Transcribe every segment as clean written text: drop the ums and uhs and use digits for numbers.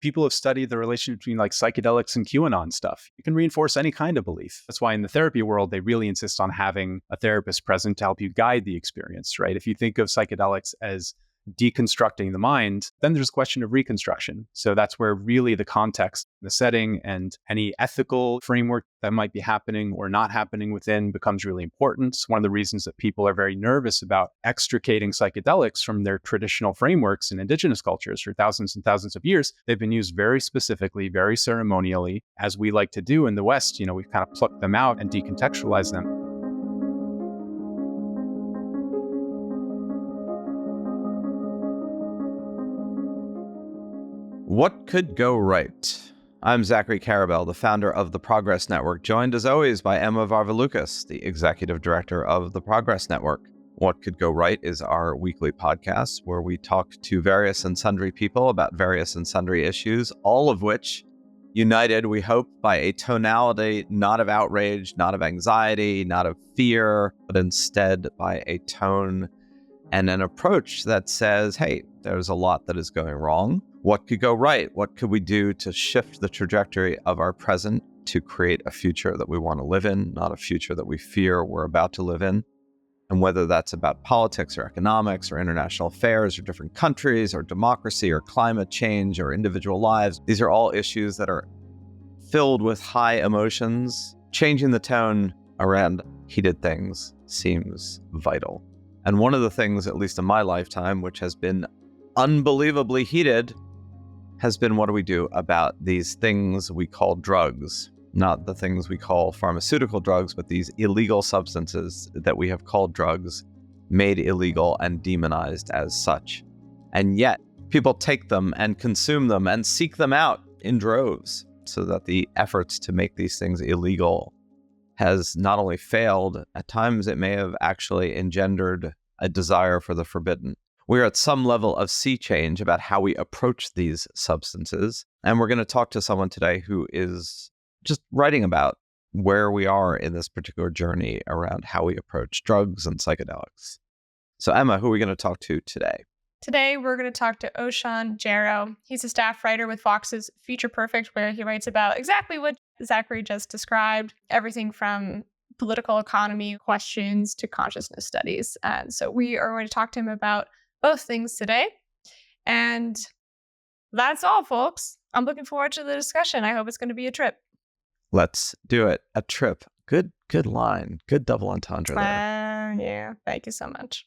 People have studied the relation between like psychedelics and QAnon stuff. You can reinforce any kind of belief. That's why in the therapy world, they really insist on having a therapist present to help you guide the experience, right? If you think of psychedelics as deconstructing the mind, then there's a question of reconstruction. So that's where really the context, the setting, and any ethical framework that might be happening or not happening within becomes really important. It's one of the reasons that people are very nervous about extricating psychedelics from their traditional frameworks in indigenous cultures. For thousands and thousands of years, they've been used very specifically, very ceremonially, as we like to do in the West. We've kind of plucked them out and decontextualized them. What could go right? I'm Zachary Carabell, the founder of the Progress Network, joined as always by Emma Varvaloucas, the executive director of the Progress Network. What Could Go Right is our weekly podcast where we talk to various and sundry people about various and sundry issues, all of which united, we hope, by a tonality not of outrage, not of anxiety, not of fear, but instead by a tone and an approach that says, hey, there's a lot that is going wrong. What could go right? What could we do to shift the trajectory of our present to create a future that we want to live in, not a future that we fear we're about to live in? And whether that's about politics or economics or international affairs or different countries or democracy or climate change or individual lives, these are all issues that are filled with high emotions. Changing the tone around heated things seems vital. And one of the things, at least in my lifetime, which has been unbelievably heated, has been what do we do about these things we call drugs? Not the things we call pharmaceutical drugs, but these illegal substances that we have called drugs, made illegal and demonized as such. And yet, people take them and consume them and seek them out in droves, so that the efforts to make these things illegal has not only failed, at times it may have actually engendered a desire for the forbidden. We're at some level of sea change about how we approach these substances. And we're going to talk to someone today who is just writing about where we are in this particular journey around how we approach drugs and psychedelics. So Emma, who are we going to talk to today? Today, we're going to talk to Oshan Jarow. He's a staff writer with Vox's Future Perfect, where he writes about exactly what Zachary just described, everything from political economy questions to consciousness studies. And so we are going to talk to him about both things today. And that's all, folks. I'm looking forward to the discussion. I hope it's going to be a trip. Let's do it. A trip. Good line. Good double entendre there. Yeah. Thank you so much.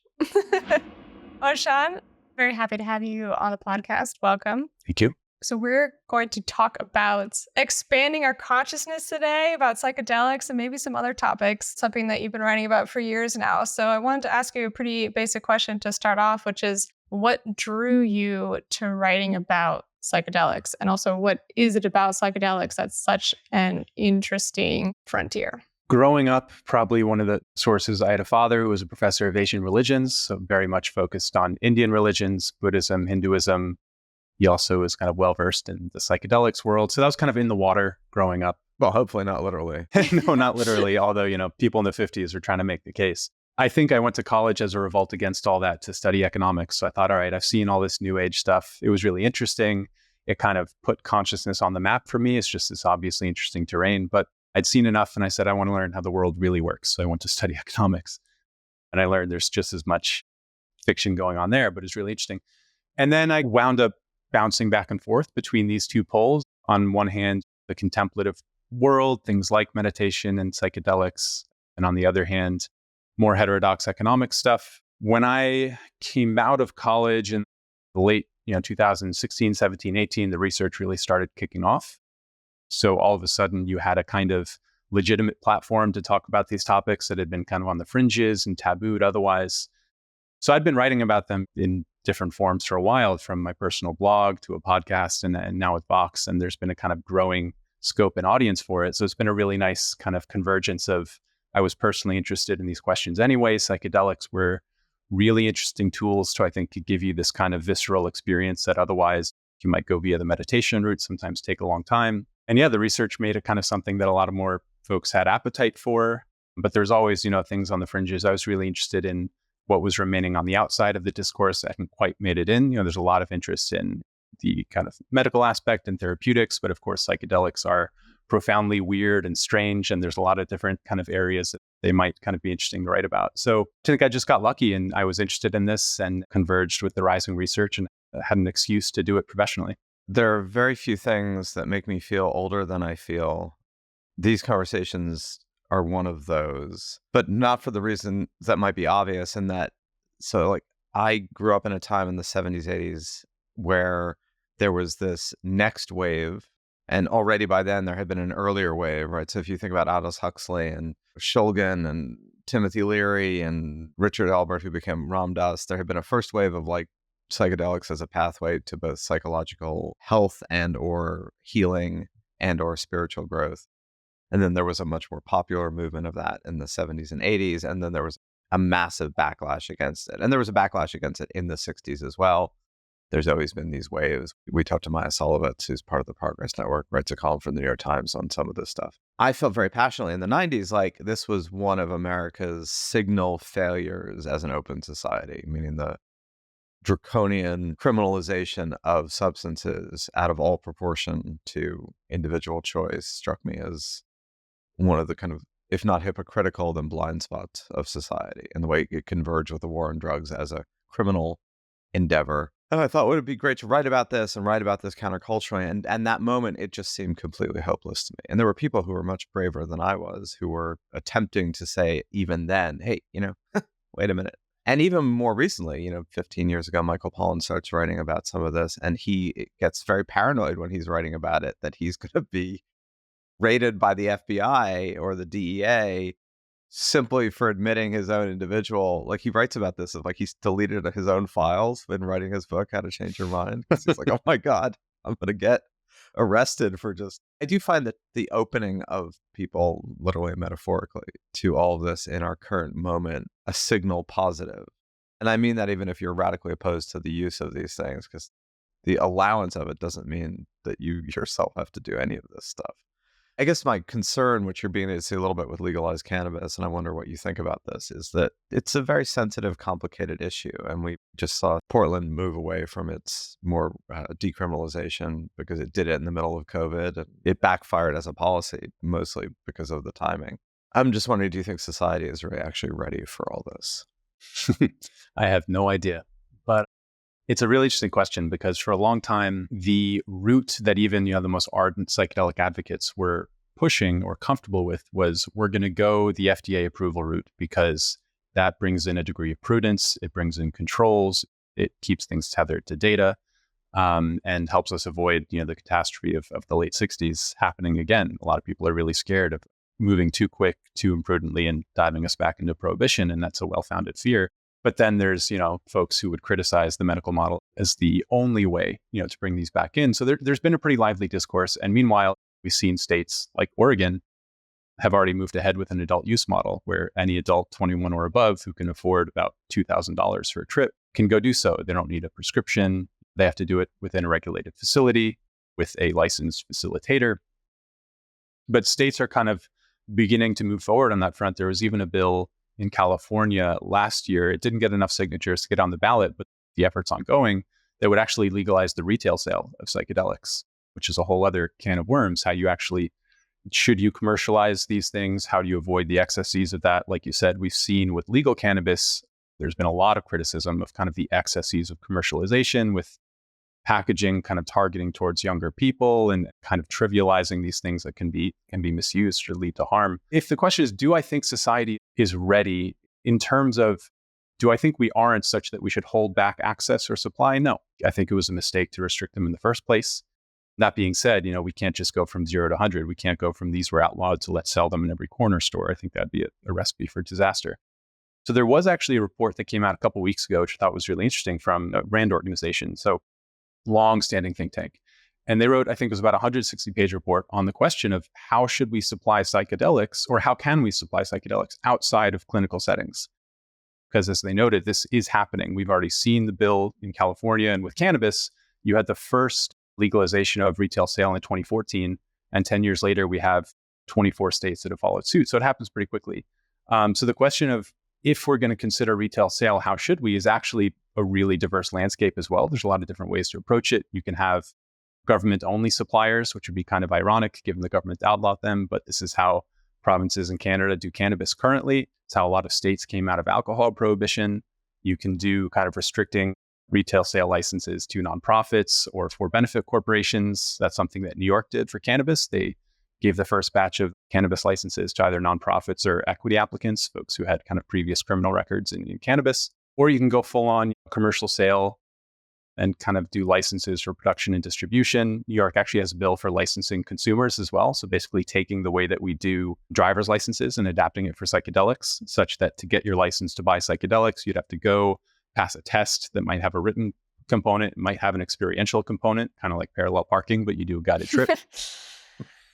Oshan, very happy to have you on the podcast. Welcome. Thank you. So we're going to talk about expanding our consciousness today, about psychedelics and maybe some other topics, something that you've been writing about for years now. So I wanted to ask you a pretty basic question to start off, which is what drew you to writing about psychedelics? And also, what is it about psychedelics that's such an interesting frontier? Growing up, probably one of the sources, I had a father who was a professor of Asian religions, so very much focused on Indian religions, Buddhism, Hinduism. He also was kind of well-versed in the psychedelics world. So that was kind of in the water growing up. Well, hopefully not literally. No, not literally, although, people in the 50s are trying to make the case. I think I went to college as a revolt against all that to study economics. So I thought, all right, I've seen all this new age stuff. It was really interesting. It kind of put consciousness on the map for me. It's just this obviously interesting terrain. But I'd seen enough and I said, I want to learn how the world really works. So I went to study economics. And I learned there's just as much fiction going on there, but it's really interesting. And then I wound up bouncing back and forth between these two poles. On one hand, the contemplative world, things like meditation and psychedelics. And on the other hand, more heterodox economic stuff. When I came out of college in the late 2016, 17, 18, the research really started kicking off. So all of a sudden you had a kind of legitimate platform to talk about these topics that had been kind of on the fringes and tabooed otherwise. So I'd been writing about them in different forms for a while, from my personal blog to a podcast and now with Vox. And there's been a kind of growing scope and audience for it. So it's been a really nice kind of convergence of, I was personally interested in these questions anyway. Psychedelics were really interesting tools to, I think, could give you this kind of visceral experience that otherwise you might go via the meditation route, sometimes take a long time. And yeah, the research made it kind of something that a lot of more folks had appetite for. But there's always, things on the fringes. I was really interested in what was remaining on the outside of the discourse that hadn't quite made it in. There's a lot of interest in the kind of medical aspect and therapeutics, but of course, psychedelics are profoundly weird and strange, and there's a lot of different kind of areas that they might kind of be interesting to write about. So I think I just got lucky and I was interested in this and converged with the rising research and had an excuse to do it professionally. There are very few things that make me feel older than I feel. These conversations are one of those, but not for the reason that might be obvious in that. So like I grew up in a time in the 70s, 80s where there was this next wave. And already by then there had been an earlier wave, right? So if you think about Aldous Huxley and Shulgin and Timothy Leary and Richard Albert, who became Ram Dass, there had been a first wave of like psychedelics as a pathway to both psychological health and or healing and or spiritual growth. And then there was a much more popular movement of that in the 70s and 80s. And then there was a massive backlash against it. And there was a backlash against it in the 60s as well. There's always been these waves. We talked to Maya Solovitz, who's part of the Progress Network, writes a column for the New York Times on some of this stuff. I felt very passionately in the 90s like this was one of America's signal failures as an open society, meaning the draconian criminalization of substances out of all proportion to individual choice struck me as one of the kind of, if not hypocritical, then blind spots of society and the way it converged with the war on drugs as a criminal endeavor. And I thought, would it be great to write about this and write about this counterculturally? And that moment, it just seemed completely hopeless to me. And there were people who were much braver than I was, who were attempting to say, even then, hey, wait a minute. And even more recently, 15 years ago, Michael Pollan starts writing about some of this, and he gets very paranoid when he's writing about it, that he's going to be raided by the FBI or the DEA simply for admitting his own individual. Like he writes about this, of like he's deleted his own files when writing his book, How to Change Your Mind. He's like, oh my God, I'm going to get arrested for just... I do find that the opening of people, literally and metaphorically, to all of this in our current moment, a signal positive. And I mean that even if you're radically opposed to the use of these things, because the allowance of it doesn't mean that you yourself have to do any of this stuff. I guess my concern, which you're beginning to see a little bit with legalized cannabis, and I wonder what you think about this, is that it's a very sensitive, complicated issue. And we just saw Portland move away from its more decriminalization because it did it in the middle of COVID. And it backfired as a policy, mostly because of the timing. I'm just wondering, do you think society is really actually ready for all this? I have no idea. But it's a really interesting question because for a long time, the route that even the most ardent psychedelic advocates were pushing or comfortable with was we're going to go the FDA approval route because that brings in a degree of prudence, it brings in controls, it keeps things tethered to data, and helps us avoid the catastrophe of the late 60s happening again. A lot of people are really scared of moving too quick, too imprudently, and diving us back into prohibition, and that's a well-founded fear. But then there's, folks who would criticize the medical model as the only way, to bring these back in. So there's been a pretty lively discourse. And meanwhile, we've seen states like Oregon have already moved ahead with an adult use model where any adult 21 or above who can afford about $2,000 for a trip can go do so. They don't need a prescription. They have to do it within a regulated facility with a licensed facilitator. But states are kind of beginning to move forward on that front. There was even a bill in California last year. It didn't get enough signatures to get on the ballot, but the effort's ongoing, that would actually legalize the retail sale of psychedelics, which is a whole other can of worms. How you actually, should you commercialize these things? How do you avoid the excesses of that? Like you said, we've seen with legal cannabis, there's been a lot of criticism of kind of the excesses of commercialization with packaging kind of targeting towards younger people and kind of trivializing these things that can be misused or lead to harm. If the question is, do I think society is ready in terms of, do I think we aren't such that we should hold back access or supply? No, I think it was a mistake to restrict them in the first place. That being said, we can't just go from 0 to 100. We can't go from these were outlawed to let's sell them in every corner store. I think that'd be a recipe for disaster. So there was actually a report that came out a couple of weeks ago, which I thought was really interesting, from a RAND organization. So long-standing think tank. And they wrote, I think it was about a 160-page report on the question of how should we supply psychedelics, or how can we supply psychedelics outside of clinical settings? Because as they noted, this is happening. We've already seen the bill in California, and with cannabis, you had the first legalization of retail sale in 2014. And 10 years later, we have 24 states that have followed suit. So it happens pretty quickly. So the question of if we're going to consider retail sale, how should we, is actually a really diverse landscape as well. There's a lot of different ways to approach it. You can have government-only suppliers, which would be kind of ironic given the government outlawed them, but this is how provinces in Canada do cannabis currently. It's how a lot of states came out of alcohol prohibition. You can do kind of restricting retail sale licenses to nonprofits or for benefit corporations. That's something that New York did for cannabis. They gave the first batch of cannabis licenses to either nonprofits or equity applicants, folks who had kind of previous criminal records in cannabis. Or you can go full on commercial sale and kind of do licenses for production and distribution. New York actually has a bill for licensing consumers as well. So basically taking the way that we do driver's licenses and adapting it for psychedelics, such that to get your license to buy psychedelics, you'd have to go pass a test that might have a written component, might have an experiential component, kind of like parallel parking, but you do a guided trip,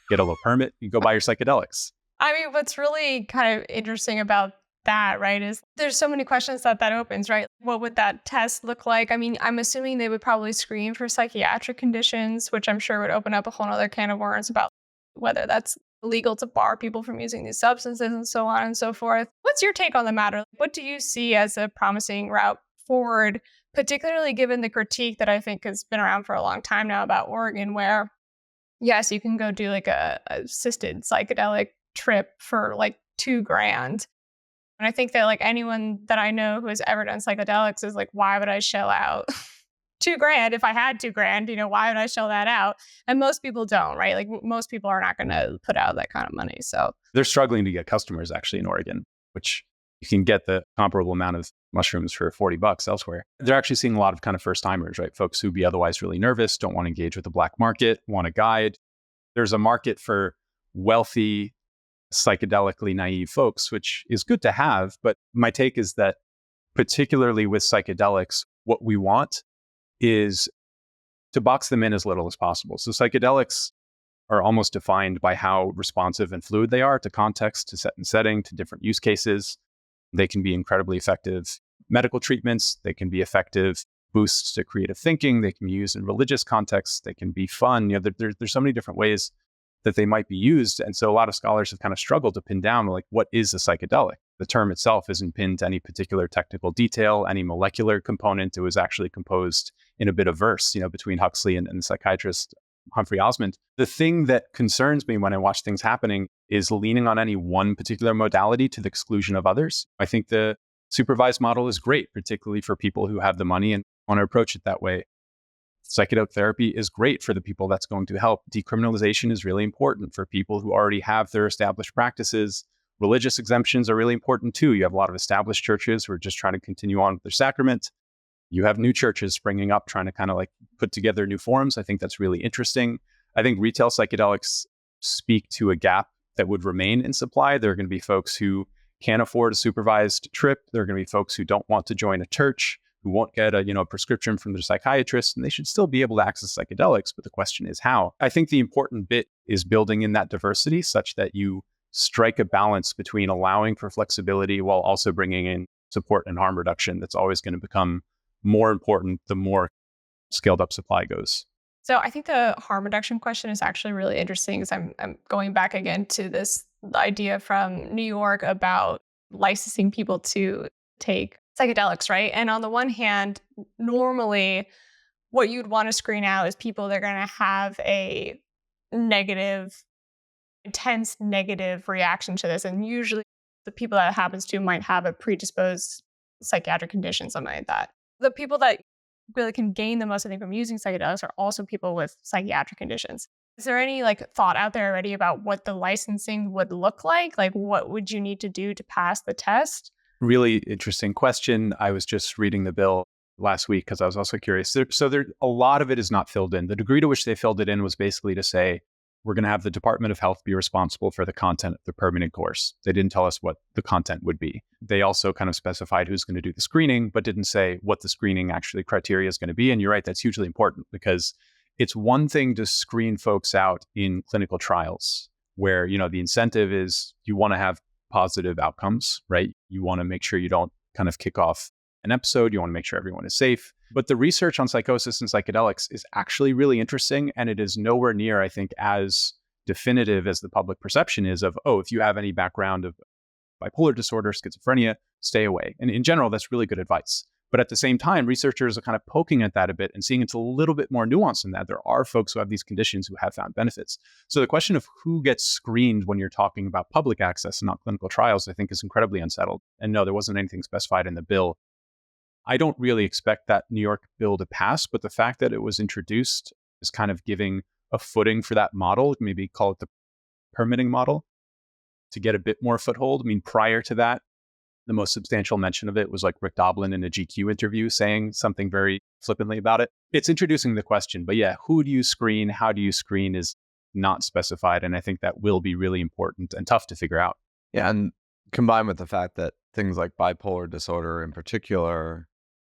get a little permit, you go buy your psychedelics. I mean, what's really kind of interesting about that, right, is there's so many questions that opens, right? What would that test look like? I mean, I'm assuming they would probably screen for psychiatric conditions, which I'm sure would open up a whole other can of worms about whether that's illegal to bar people from using these substances and so on and so forth. What's your take on the matter? What do you see as a promising route forward, particularly given the critique that I think has been around for a long time now about Oregon, where, yes, you can go do like a assisted psychedelic trip for like $2,000. And I think that like anyone that I know who has ever done psychedelics is like, why would I shell out $2,000 if I had $2,000? Why would I shell that out? And most people don't, right? Like most people are not going to put out that kind of money. So they're struggling to get customers actually in Oregon, which you can get the comparable amount of mushrooms for $40 elsewhere. They're actually seeing a lot of kind of first timers, right? Folks who'd be otherwise really nervous, don't want to engage with the black market, want a guide. There's a market for wealthy, psychedelically naive folks, which is good to have. But my take is that particularly with psychedelics, what we want is to box them in as little as possible. So psychedelics are almost defined by how responsive and fluid they are to context, to set and setting, to different use cases. They can be incredibly effective medical treatments. They can be effective boosts to creative thinking. They can be used in religious contexts. They can be fun. There's so many different ways that they might be used. And so a lot of scholars have kind of struggled to pin down, like, what is a psychedelic? The term itself isn't pinned to any particular technical detail, any molecular component. It was actually composed in a bit of verse, between Huxley and the psychiatrist Humphrey Osmond. The thing that concerns me when I watch things happening is leaning on any one particular modality to the exclusion of others. I think the supervised model is great, particularly for people who have the money and want to approach it that way. Psychedelic therapy is great for the people that's going to help. Decriminalization is really important for people who already have their established practices. Religious exemptions are really important too. You have a lot of established churches who are just trying to continue on with their sacrament. You have new churches springing up, trying to kind of like put together new forms. I think that's really interesting. I think retail psychedelics speak to a gap that would remain in supply. There are going to be folks who can't afford a supervised trip. There are going to be folks who don't want to join a church, who won't get a prescription from their psychiatrist, and they should still be able to access psychedelics. But the question is how. I think the important bit is building in that diversity such that you strike a balance between allowing for flexibility while also bringing in support and harm reduction. That's always going to become more important the more scaled up supply goes. So I think the harm reduction question is actually really interesting, because I'm going back again to this idea from New York about licensing people to take psychedelics, right? And on the one hand, normally what you'd want to screen out is people that are going to have a intense negative reaction to this. And usually the people that it happens to might have a predisposed psychiatric condition, something like that. The people that really can gain the most, I think, from using psychedelics are also people with psychiatric conditions. Is there any thought out there already about what the licensing would look like? Like, what would you need to do to pass the test? Really interesting question. I was just reading the bill last week because I was also curious. So a lot of it is not filled in. The degree to which they filled it in was basically to say, we're going to have the Department of Health be responsible for the content of the permanent course. They didn't tell us what the content would be. They also kind of specified who's going to do the screening, but didn't say what the screening actually criteria is going to be. And you're right, that's hugely important, because it's one thing to screen folks out in clinical trials where, the incentive is you want to have positive outcomes, right? You want to make sure you don't kind of kick off an episode. You want to make sure everyone is safe. But the research on psychosis and psychedelics is actually really interesting. And it is nowhere near, I think, as definitive as the public perception is of, if you have any background of bipolar disorder, schizophrenia, stay away. And in general, that's really good advice. But at the same time, researchers are kind of poking at that a bit and seeing it's a little bit more nuanced than that. There are folks who have these conditions who have found benefits. So the question of who gets screened when you're talking about public access and not clinical trials, I think is incredibly unsettled. And no, there wasn't anything specified in the bill. I don't really expect that New York bill to pass, but the fact that it was introduced is kind of giving a footing for that model, maybe call it the permitting model, to get a bit more foothold. I mean, prior to that, the most substantial mention of it was like Rick Doblin in a GQ interview saying something very flippantly about it. It's introducing the question, but yeah, who do you screen? How do you screen is not specified. And I think that will be really important and tough to figure out. Yeah, and combined with the fact that things like bipolar disorder in particular,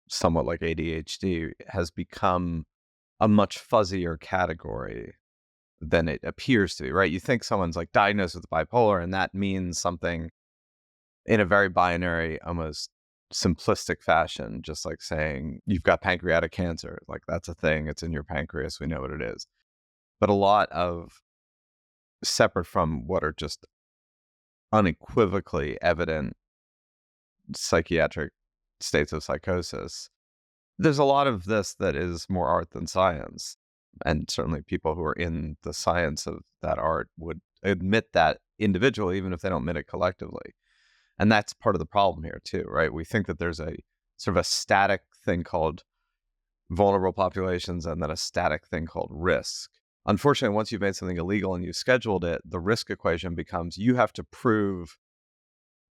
somewhat like ADHD, has become a much fuzzier category than it appears to be, right? You think someone's like diagnosed with bipolar and that means something in a very binary, almost simplistic fashion, just like saying you've got pancreatic cancer. Like that's a thing, it's in your pancreas, we know what it is. But a lot of, separate from what are just unequivocally evident psychiatric states of psychosis, there's a lot of this that is more art than science. And certainly people who are in the science of that art would admit that individually, even if they don't admit it collectively. And that's part of the problem here too, right? We think that there's a sort of a static thing called vulnerable populations and then a static thing called risk. Unfortunately, once you've made something illegal and you've scheduled it, the risk equation becomes you have to prove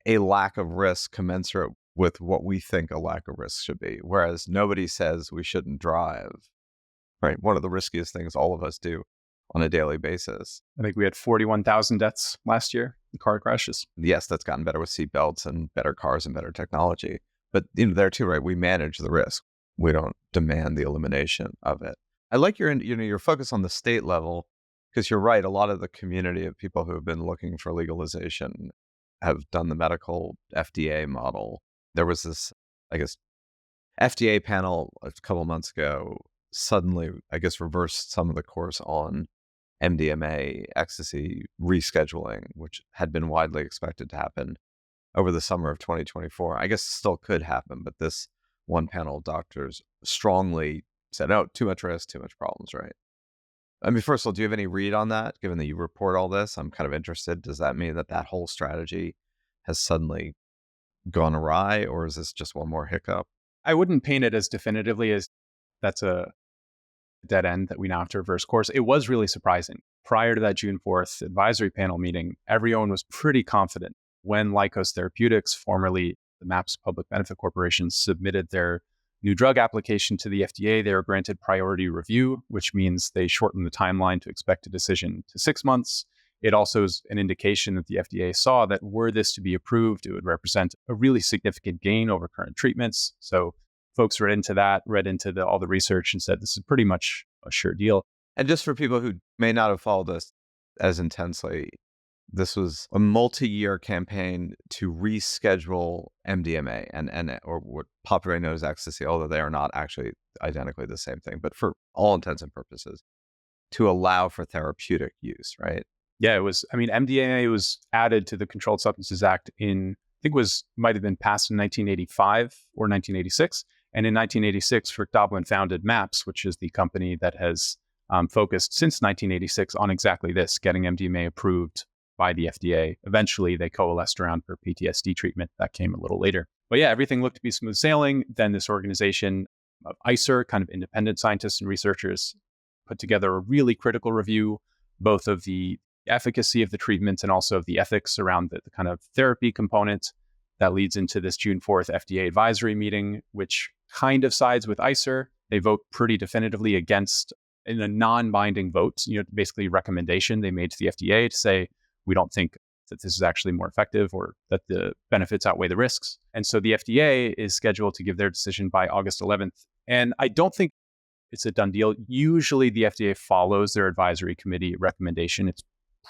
a lack of risk commensurate with what we think a lack of risk should be. Whereas nobody says we shouldn't drive, right? One of the riskiest things all of us do on a daily basis. I think we had 41,000 deaths last year in car crashes. Yes, that's gotten better with seatbelts and better cars and better technology. But there too, right? We manage the risk. We don't demand the elimination of it. I like your focus on the state level, because you're right. A lot of the community of people who have been looking for legalization have done the medical FDA model. There was this, I guess, FDA panel a couple months ago suddenly, I guess, reversed some of the course on MDMA, ecstasy rescheduling, which had been widely expected to happen over the summer of 2024. I guess it still could happen, but this one panel of doctors strongly said, oh, too much risk, too much problems, right? I mean, first of all, do you have any read on that? Given that you report all this, I'm kind of interested. Does that mean that whole strategy has suddenly gone awry, or is this just one more hiccup? I wouldn't paint it as definitively as that's a dead end that we now have to reverse course. It was really surprising. Prior to that June 4th advisory panel meeting, everyone was pretty confident when Lykos Therapeutics, formerly the MAPS Public Benefit Corporation, submitted their new drug application to the FDA. They were granted priority review, which means they shortened the timeline to expect a decision to 6 months. It also is an indication that the FDA saw that were this to be approved, it would represent a really significant gain over current treatments. So folks read into all the research and said, this is pretty much a sure deal. And just for people who may not have followed this as intensely, this was a multi-year campaign to reschedule MDMA and or what popularly known as ecstasy, although they are not actually identically the same thing, but for all intents and purposes, to allow for therapeutic use, right? Yeah, MDMA was added to the Controlled Substances Act might have been passed in 1985 or 1986. And in 1986, Rick Doblin founded MAPS, which is the company that has focused since 1986 on exactly this, getting MDMA approved by the FDA. Eventually, they coalesced around for PTSD treatment. That came a little later. But yeah, everything looked to be smooth sailing. Then this organization of ICER, kind of independent scientists and researchers, put together a really critical review, both of the efficacy of the treatment and also of the ethics around the kind of therapy component. That leads into this June 4th FDA advisory meeting, which kind of sides with ICER. They vote pretty definitively against, in a non-binding vote, basically recommendation they made to the FDA to say, we don't think that this is actually more effective or that the benefits outweigh the risks. And so the FDA is scheduled to give their decision by August 11th. And I don't think it's a done deal. Usually the FDA follows their advisory committee recommendation. It's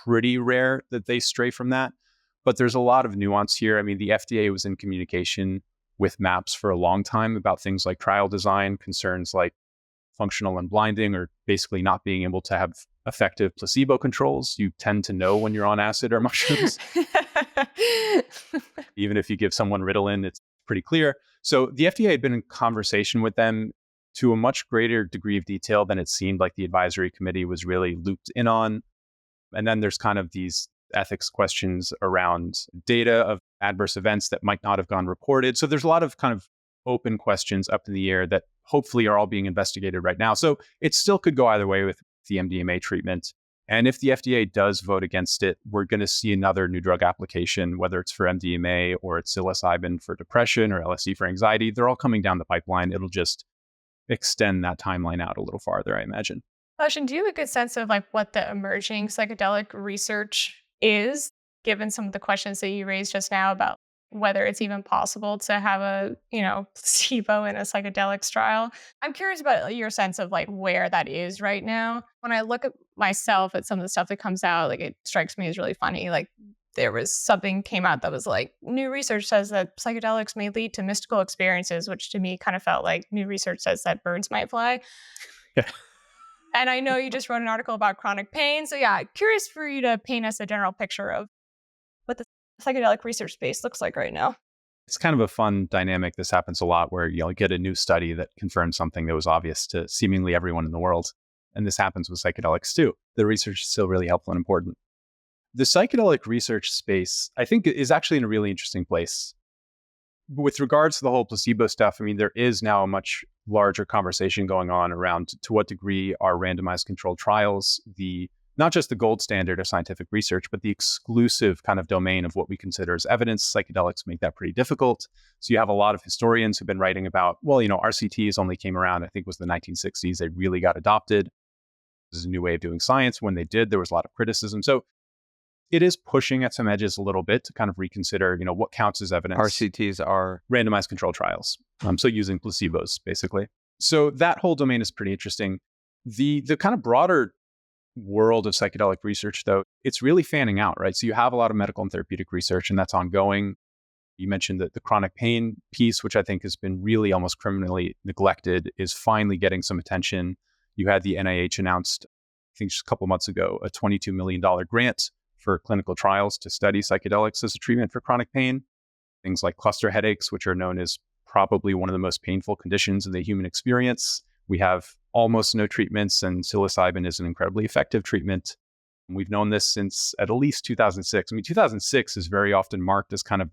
pretty rare that they stray from that. But there's a lot of nuance here. I mean, the FDA was in communication with MAPS for a long time about things like trial design, concerns like functional unblinding, or basically not being able to have effective placebo controls. You tend to know when you're on acid or mushrooms. Even if you give someone Ritalin, it's pretty clear. So the FDA had been in conversation with them to a much greater degree of detail than it seemed like the advisory committee was really looped in on. And then there's kind of these ethics questions around data of adverse events that might not have gone reported. So there's a lot of kind of open questions up in the air that hopefully are all being investigated right now. So it still could go either way with the MDMA treatment. And if the FDA does vote against it, we're going to see another new drug application, whether it's for MDMA or it's psilocybin for depression or LSD for anxiety. They're all coming down the pipeline. It'll just extend that timeline out a little farther, I imagine. Oshan, do you have a good sense of like what the emerging psychedelic research is, given some of the questions that you raised just now about whether it's even possible to have a, placebo in a psychedelics trial? I'm curious about your sense of like where that is right now. When I look at myself at some of the stuff that comes out, like it strikes me as really funny. Like there was something came out that was like, new research says that psychedelics may lead to mystical experiences, which to me kind of felt like new research says that birds might fly. Yeah. And I know you just wrote an article about chronic pain. So yeah, curious for you to paint us a general picture of what the psychedelic research space looks like right now. It's kind of a fun dynamic. This happens a lot where you'll get a new study that confirms something that was obvious to seemingly everyone in the world. And this happens with psychedelics too. The research is still really helpful and important. The psychedelic research space, I think, is actually in a really interesting place. With regards to the whole placebo stuff, I mean, there is now a much larger conversation going on around to what degree are randomized controlled trials not just the gold standard of scientific research, but the exclusive kind of domain of what we consider as evidence. Psychedelics make that pretty difficult. So you have a lot of historians who've been writing about, RCTs only came around, I think it was the 1960s. They really got adopted. This is a new way of doing science. When they did, there was a lot of criticism. So it is pushing at some edges a little bit to kind of reconsider, what counts as evidence. RCTs are randomized controlled trials. So using placebos, basically. So that whole domain is pretty interesting. The kind of broader world of psychedelic research, though, it's really fanning out, right? So you have a lot of medical and therapeutic research, and that's ongoing. You mentioned that the chronic pain piece, which I think has been really almost criminally neglected, is finally getting some attention. You had the NIH announced, I think just a couple of months ago, a $22 million grant for clinical trials to study psychedelics as a treatment for chronic pain. Things like cluster headaches, which are known as probably one of the most painful conditions in the human experience. We have almost no treatments, and psilocybin is an incredibly effective treatment. We've known this since at least 2006. I mean, 2006 is very often marked as kind of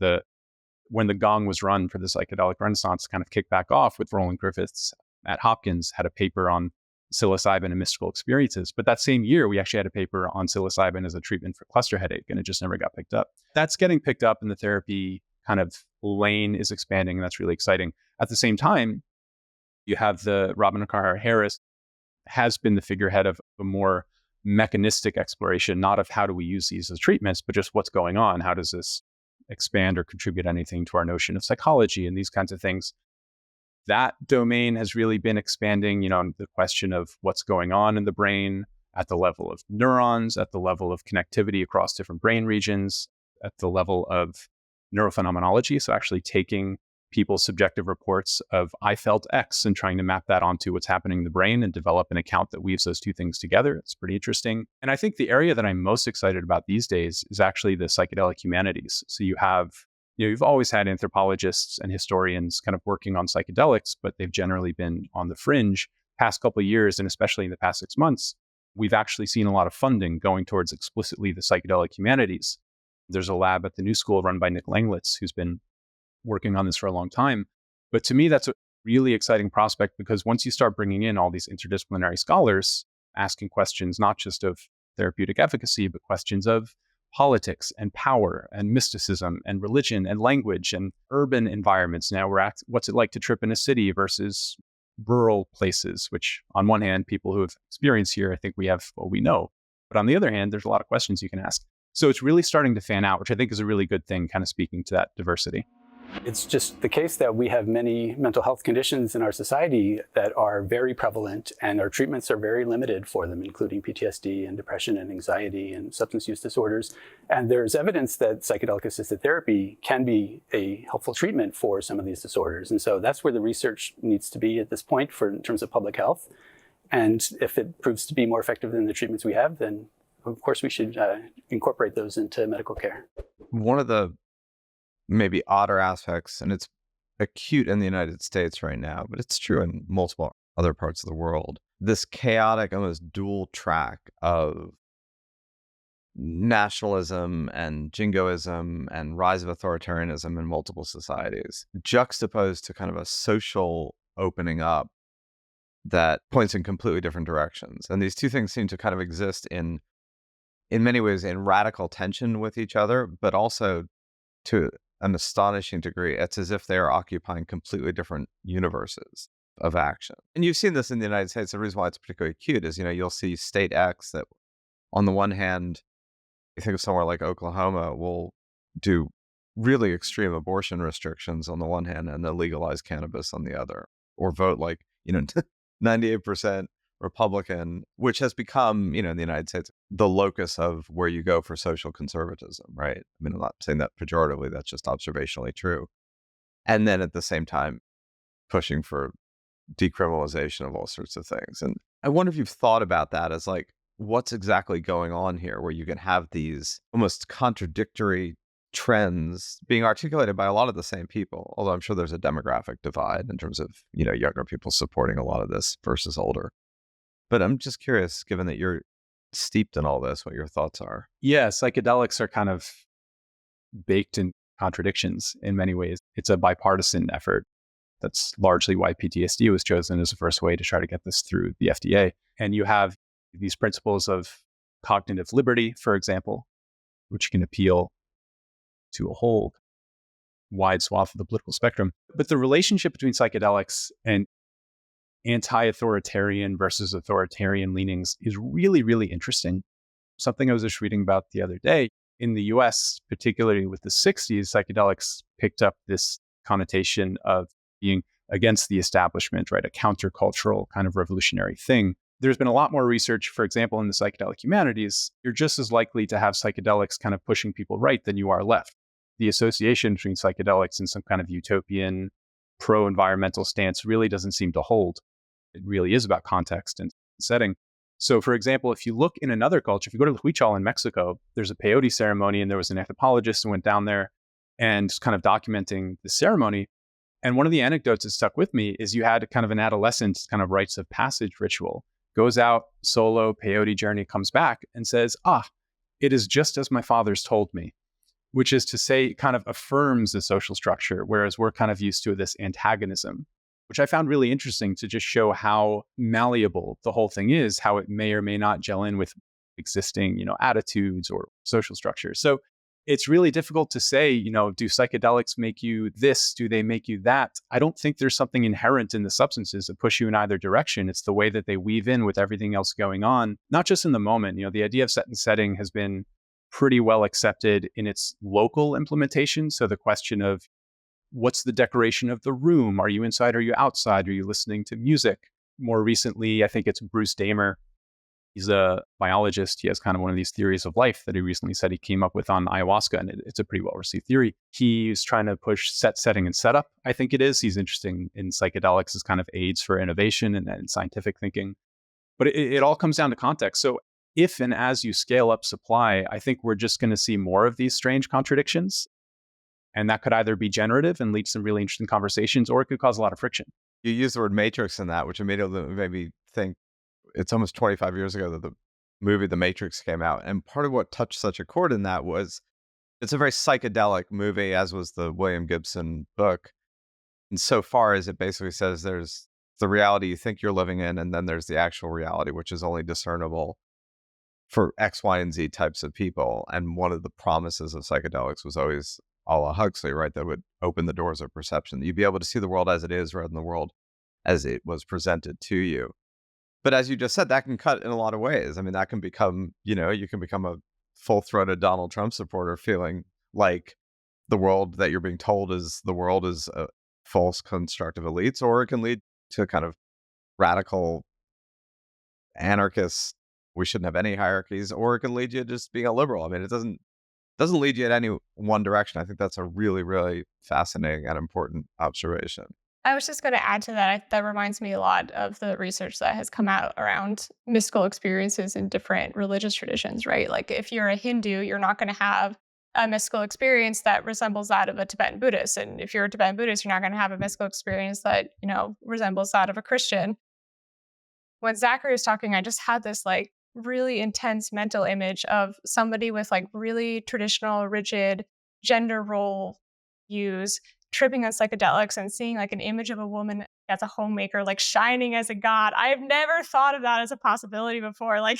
when the gong was run for the psychedelic renaissance kind of kicked back off, with Roland Griffiths at Hopkins had a paper on psilocybin and mystical experiences. But that same year, we actually had a paper on psilocybin as a treatment for cluster headache, and it just never got picked up. That's getting picked up, and the therapy kind of lane is expanding, and that's really exciting. At the same time, you have the Robin Carhart-Harris has been the figurehead of a more mechanistic exploration, not of how do we use these as treatments, but just what's going on. How does this expand or contribute anything to our notion of psychology and these kinds of things? That domain has really been expanding, the question of what's going on in the brain at the level of neurons, at the level of connectivity across different brain regions, at the level of neurophenomenology. So actually taking people's subjective reports of I felt X and trying to map that onto what's happening in the brain and develop an account that weaves those two things together. It's pretty interesting. And I think the area that I'm most excited about these days is actually the psychedelic humanities. So you've always had anthropologists and historians kind of working on psychedelics, but they've generally been on the fringe. Past couple of years, and especially in the past 6 months, we've actually seen a lot of funding going towards explicitly the psychedelic humanities. There's a lab at the New School run by Nick Langlitz, who's been working on this for a long time. But to me, that's a really exciting prospect, because once you start bringing in all these interdisciplinary scholars asking questions, not just of therapeutic efficacy, but questions of politics and power and mysticism and religion and language and urban environments. Now what's it like to trip in a city versus rural places, which on one hand, people who have experience here, I think we know. But on the other hand, there's a lot of questions you can ask. So it's really starting to fan out, which I think is a really good thing, kind of speaking to that diversity. It's just the case that we have many mental health conditions in our society that are very prevalent, and our treatments are very limited for them, including PTSD and depression and anxiety and substance use disorders. And there's evidence that psychedelic-assisted therapy can be a helpful treatment for some of these disorders. And so that's where the research needs to be at this point in terms of public health. And if it proves to be more effective than the treatments we have, then of course we should incorporate those into medical care. One of the maybe odder aspects, and it's acute in the United States right now, but it's true in multiple other parts of the world. This chaotic, almost dual track of nationalism and jingoism and rise of authoritarianism in multiple societies, juxtaposed to kind of a social opening up that points in completely different directions. And these two things seem to kind of exist in many ways in radical tension with each other, but also to an astonishing degree, it's as if they are occupying completely different universes of action. And you've seen this in the United States. The reason why it's particularly acute is, you'll see state X that on the one hand, you think of somewhere like Oklahoma will do really extreme abortion restrictions on the one hand and then legalize cannabis on the other, or vote 98% Republican, which has become, in the United States, the locus of where you go for social conservatism, right? I mean, I'm not saying that pejoratively, that's just observationally true. And then at the same time, pushing for decriminalization of all sorts of things. And I wonder if you've thought about that as what's exactly going on here, where you can have these almost contradictory trends being articulated by a lot of the same people, although I'm sure there's a demographic divide in terms of, younger people supporting a lot of this versus older. But I'm just curious, given that you're steeped in all this, what your thoughts are. Yeah, psychedelics are kind of baked in contradictions in many ways. It's a bipartisan effort. That's largely why PTSD was chosen as the first way to try to get this through the FDA. And you have these principles of cognitive liberty, for example, which can appeal to a whole wide swath of the political spectrum. But the relationship between psychedelics and anti-authoritarian versus authoritarian leanings is really, really interesting. Something I was just reading about the other day, in the US, particularly with the 60s, psychedelics picked up this connotation of being against the establishment, right? A countercultural kind of revolutionary thing. There's been a lot more research, for example, in the psychedelic humanities. You're just as likely to have psychedelics kind of pushing people right than you are left. The association between psychedelics and some kind of utopian, pro-environmental stance really doesn't seem to hold. It really is about context and setting. So, for example, if you look in another culture, if you go to the Huichol in Mexico, there's a peyote ceremony, and there was an anthropologist who went down there and kind of documenting the ceremony. And one of the anecdotes that stuck with me is you had kind of an adolescent kind of rites of passage ritual, goes out solo, peyote journey, comes back and says, it is just as my father's told me, which is to say, kind of affirms the social structure, whereas we're kind of used to this antagonism, which I found really interesting to just show how malleable the whole thing is, how it may or may not gel in with existing, attitudes or social structures. So it's really difficult to say, do psychedelics make you this? Do they make you that? I don't think there's something inherent in the substances that push you in either direction. It's the way that they weave in with everything else going on, not just in the moment. The idea of set and setting has been pretty well accepted in its local implementation. So the question of what's the decoration of the room? Are you inside? Are you outside? Are you listening to music? More recently, I think it's Bruce Damer. He's a biologist. He has kind of one of these theories of life that he recently said he came up with on ayahuasca, and it's a pretty well-received theory. He's trying to push set, setting, and setup, I think it is. He's interested in psychedelics as kind of aids for innovation and scientific thinking. But it all comes down to context. So if and as you scale up supply, I think we're just going to see more of these strange contradictions. And that could either be generative and lead to some really interesting conversations, or it could cause a lot of friction. You use the word matrix in that, which immediately made me think it's almost 25 years ago that the movie The Matrix came out. And part of what touched such a chord in that was it's a very psychedelic movie, as was the William Gibson book. And so far as it basically says there's the reality you think you're living in, and then there's the actual reality, which is only discernible for X, Y, and Z types of people. And one of the promises of psychedelics was always a la Huxley, right? That would open the doors of perception. You'd be able to see the world as it is rather than the world as it was presented to you. But as you just said, that can cut in a lot of ways. I mean, that can become, you can become a full-throated Donald Trump supporter feeling like the world that you're being told is the world is a false construct of elites, or it can lead to kind of radical anarchists. We shouldn't have any hierarchies, or it can lead you to just being a liberal. I mean, it doesn't lead you in any one direction. I think that's a really, really fascinating and important observation. I was just going to add to that. That reminds me a lot of the research that has come out around mystical experiences in different religious traditions, right? Like if you're a Hindu, you're not going to have a mystical experience that resembles that of a Tibetan Buddhist. And if you're a Tibetan Buddhist, you're not going to have a mystical experience that, resembles that of a Christian. When Zachary was talking, I just had this like really intense mental image of somebody with like really traditional, rigid gender role views tripping on psychedelics and seeing like an image of a woman as a homemaker, like shining as a god. I've never thought of that as a possibility before. Like,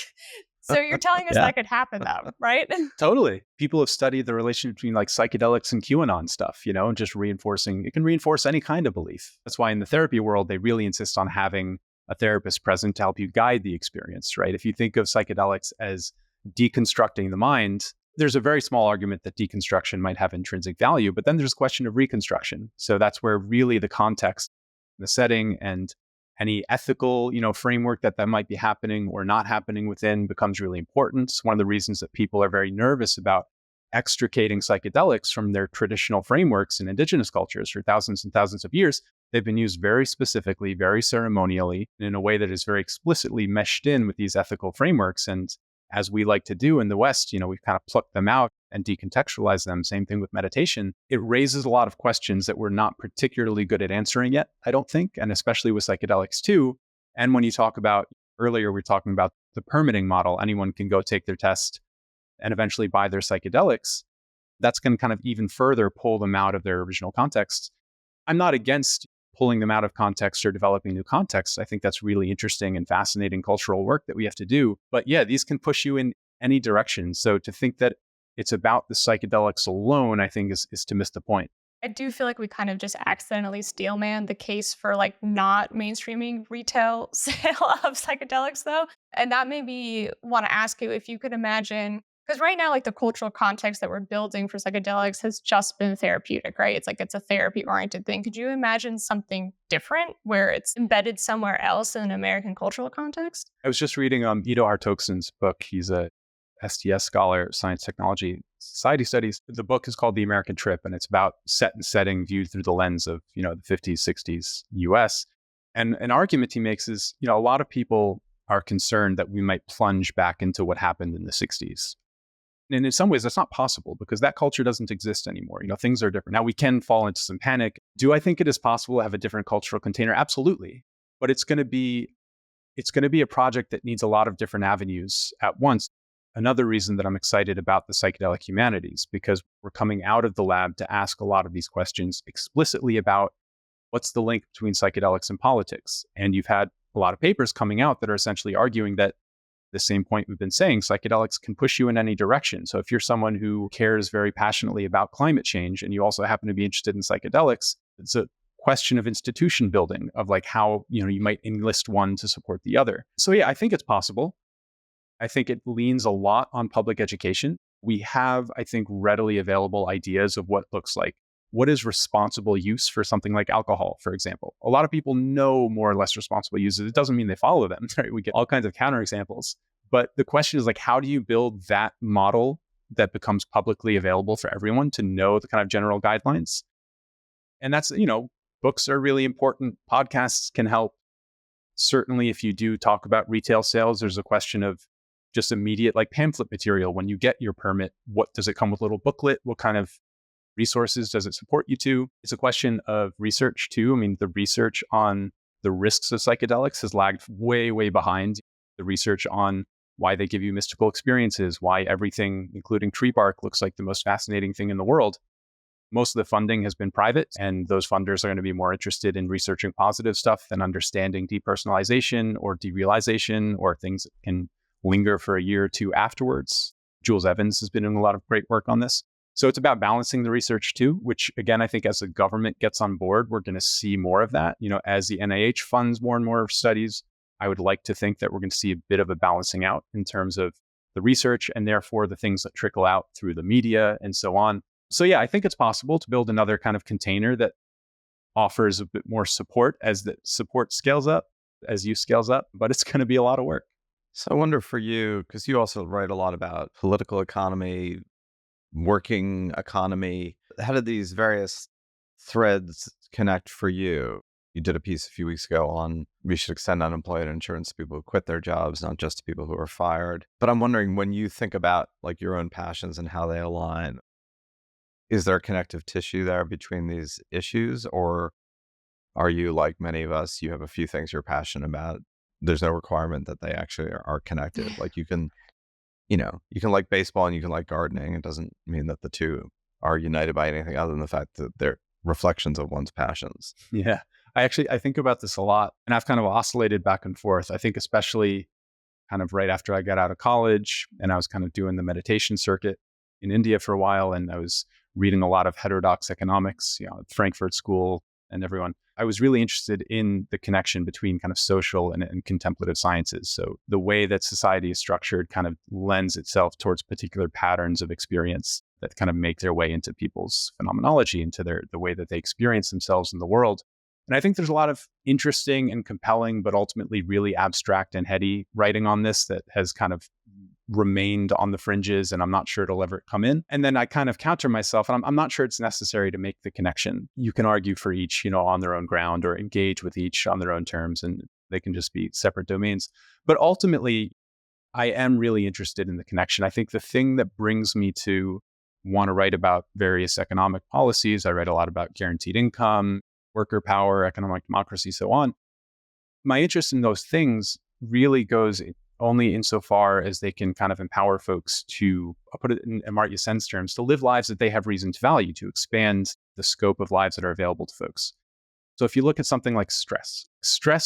so you're telling us Yeah. that could happen though, right? Totally. People have studied the relation between like psychedelics and QAnon stuff, and just reinforcing, it can reinforce any kind of belief. That's why in the therapy world, they really insist on having a therapist present to help you guide the experience, right? If you think of psychedelics as deconstructing the mind, there's a very small argument that deconstruction might have intrinsic value, but then there's a question of reconstruction. So that's where really the context, the setting, and any ethical, framework that might be happening or not happening within becomes really important. It's one of the reasons that people are very nervous about extricating psychedelics from their traditional frameworks in indigenous cultures for thousands and thousands of years. They've been used very specifically, very ceremonially, in a way that is very explicitly meshed in with these ethical frameworks. And as we like to do in the West, we've kind of plucked them out and decontextualized them. Same thing with meditation. It raises a lot of questions that we're not particularly good at answering yet, I don't think, and especially with psychedelics too. And when you talk about, earlier we were talking about the permitting model, anyone can go take their test and eventually buy their psychedelics. That's going to kind of even further pull them out of their original context. I'm not against pulling them out of context or developing new contexts. I think that's really interesting and fascinating cultural work that we have to do. But yeah, these can push you in any direction. So to think that it's about the psychedelics alone, I think is to miss the point. I do feel like we kind of just accidentally steelman the case for like not mainstreaming retail sale of psychedelics though. And that made me want to ask you if you could imagine, because right now, like the cultural context that we're building for psychedelics has just been therapeutic, right? It's like it's a therapy-oriented thing. Could you imagine something different where it's embedded somewhere else in an American cultural context? I was just reading Ido Hartogsen's book. He's a STS scholar, Science, Technology, Society Studies. The book is called The American Trip, and it's about set and setting viewed through the lens of, the 50s, 60s US. And an argument he makes is, a lot of people are concerned that we might plunge back into what happened in the 60s. And in some ways, that's not possible because that culture doesn't exist anymore. Things are different. Now, we can fall into some panic. Do I think it is possible to have a different cultural container? Absolutely. But it's going to be a project that needs a lot of different avenues at once. Another reason that I'm excited about the psychedelic humanities, because we're coming out of the lab to ask a lot of these questions explicitly about what's the link between psychedelics and politics. And you've had a lot of papers coming out that are essentially arguing that the same point we've been saying, psychedelics can push you in any direction. So if you're someone who cares very passionately about climate change and you also happen to be interested in psychedelics, it's a question of institution building, of like how, you might enlist one to support the other. So yeah, I think it's possible. I think it leans a lot on public education. We have, I think, readily available ideas of what looks like. What is responsible use for something like alcohol, for example? A lot of people know more or less responsible uses. It doesn't mean they follow them, right? We get all kinds of counterexamples. But the question is like, how do you build that model that becomes publicly available for everyone to know the kind of general guidelines? And that's, books are really important. Podcasts can help. Certainly, if you do talk about retail sales, there's a question of just immediate like pamphlet material. When you get your permit, what does it come with? A little booklet? What kind of resources does it support you to? It's a question of research too. I mean, the research on the risks of psychedelics has lagged way, way behind the research on why they give you mystical experiences, why everything, including tree bark, looks like the most fascinating thing in the world. Most of the funding has been private, and those funders are going to be more interested in researching positive stuff than understanding depersonalization or derealization or things that can linger for a year or two afterwards. Jules Evans has been doing a lot of great work on this. So it's about balancing the research too, which again, I think as the government gets on board, we're going to see more of that. As the NIH funds more and more studies, I would like to think that we're going to see a bit of a balancing out in terms of the research and therefore the things that trickle out through the media and so on. So yeah, I think it's possible to build another kind of container that offers a bit more support as the support scales up, as use scales up, but it's going to be a lot of work. So I wonder for you, because you also write a lot about political economy, working economy. How did these various threads connect for you? You did a piece a few weeks ago on we should extend unemployment insurance to people who quit their jobs, not just to people who are fired. But I'm wondering, when you think about like your own passions and how they align, Is there connective tissue there between these issues, or are you like many of us, you have a few things you're passionate about? There's no requirement that they actually are connected. Like you can like baseball and you can like gardening. It doesn't mean that the two are united by anything other than the fact that they're reflections of one's passions. Yeah. I think about this a lot, and I've kind of oscillated back and forth. I think especially kind of right after I got out of college and I was kind of doing the meditation circuit in India for a while, and I was reading a lot of heterodox economics, at Frankfurt School and everyone. I was really interested in the connection between kind of social and contemplative sciences. So the way that society is structured kind of lends itself towards particular patterns of experience that kind of make their way into people's phenomenology, into the way that they experience themselves in the world. And I think there's a lot of interesting and compelling, but ultimately really abstract and heady writing on this that has kind of remained on the fringes, and I'm not sure it'll ever come in. And then I kind of counter myself, and I'm not sure it's necessary to make the connection. You can argue for each, on their own ground, or engage with each on their own terms, and they can just be separate domains. But ultimately, I am really interested in the connection. I think the thing that brings me to want to write about various economic policies, I write a lot about guaranteed income, worker power, economic democracy, so on. My interest in those things really goes only insofar as they can kind of empower folks to, I'll put it in Amartya Sen's terms, to live lives that they have reason to value, to expand the scope of lives that are available to folks. So if you look at something like stress,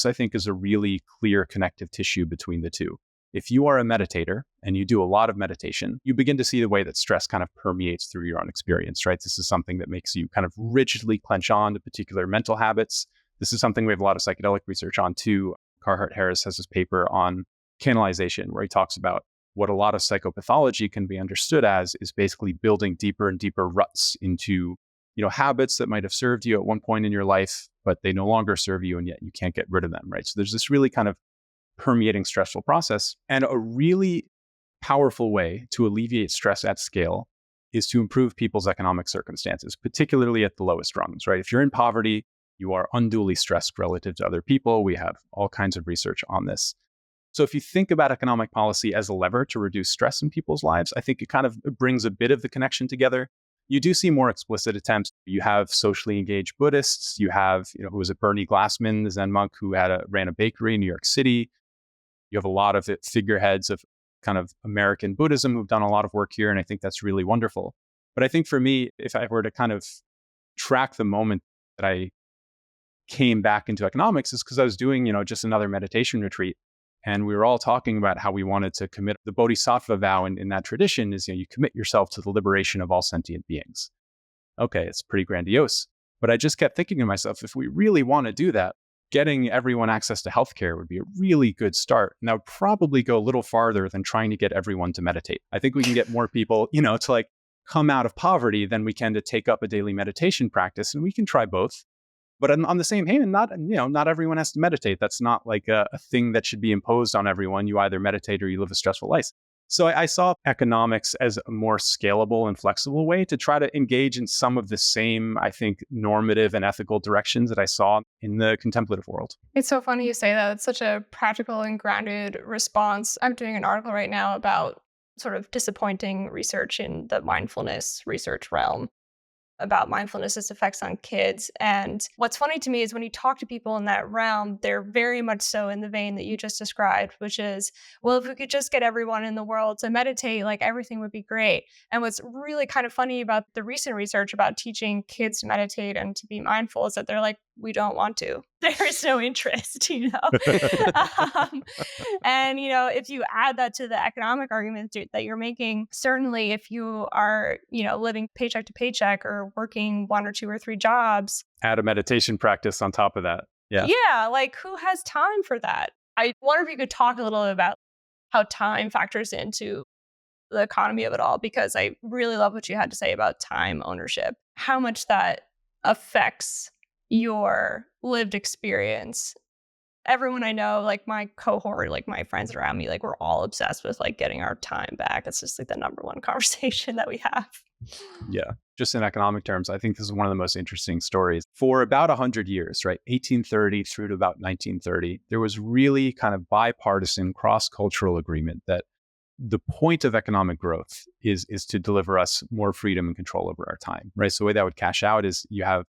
I think is a really clear connective tissue between the two. If you are a meditator and you do a lot of meditation, you begin to see the way that stress kind of permeates through your own experience, right? This is something that makes you kind of rigidly clench on to particular mental habits. This is something we have a lot of psychedelic research on too. Carhart Harris has this paper on canalization, where he talks about what a lot of psychopathology can be understood as is basically building deeper and deeper ruts into, habits that might have served you at one point in your life, but they no longer serve you, and yet you can't get rid of them, right? So there's this really kind of permeating stressful process. And a really powerful way to alleviate stress at scale is to improve people's economic circumstances, particularly at the lowest rungs, right? If you're in poverty, you are unduly stressed relative to other people. We have all kinds of research on this. So if you think about economic policy as a lever to reduce stress in people's lives, I think it kind of brings a bit of the connection together. You do see more explicit attempts. You have socially engaged Buddhists. You have, who was it, Bernie Glassman, the Zen monk who ran a bakery in New York City. You have a lot of figureheads of kind of American Buddhism who've done a lot of work here, and I think that's really wonderful. But I think for me, if I were to kind of track the moment that I came back into economics, is because I was doing, just another meditation retreat. And we were all talking about how we wanted to commit the bodhisattva vow in that tradition is, you commit yourself to the liberation of all sentient beings. Okay, it's pretty grandiose. But I just kept thinking to myself, if we really want to do that, getting everyone access to healthcare would be a really good start. And that would probably go a little farther than trying to get everyone to meditate. I think we can get more people, to like come out of poverty than we can to take up a daily meditation practice. And we can try both. But on the same hand, not everyone has to meditate. That's not like a thing that should be imposed on everyone. You either meditate or you live a stressful life. So I saw economics as a more scalable and flexible way to try to engage in some of the same, I think, normative and ethical directions that I saw in the contemplative world. It's so funny you say that. It's such a practical and grounded response. I'm doing an article right now about sort of disappointing research in the mindfulness research realm, about mindfulness's effects on kids. And what's funny to me is when you talk to people in that realm, they're very much so in the vein that you just described, which is, well, if we could just get everyone in the world to meditate, like everything would be great. And what's really kind of funny about the recent research about teaching kids to meditate and to be mindful is that they're like, we don't want to. There is no interest, And, if you add that to the economic argument that you're making, certainly if you are, living paycheck to paycheck or working 1 or 2 or 3 jobs. Add a meditation practice on top of that. Yeah. Yeah. Like who has time for that? I wonder if you could talk a little about how time factors into the economy of it all, because I really love what you had to say about time ownership, how much that affects your lived experience. Everyone I know, like my cohort, like my friends around me, like we're all obsessed with like getting our time back. It's just like the number one conversation that we have. Yeah. Just in economic terms, I think this is one of the most interesting stories. For about 100 years, right, 1830 through to about 1930, there was really kind of bipartisan cross-cultural agreement that the point of economic growth is to deliver us more freedom and control over our time, right? So the way that would cash out is you have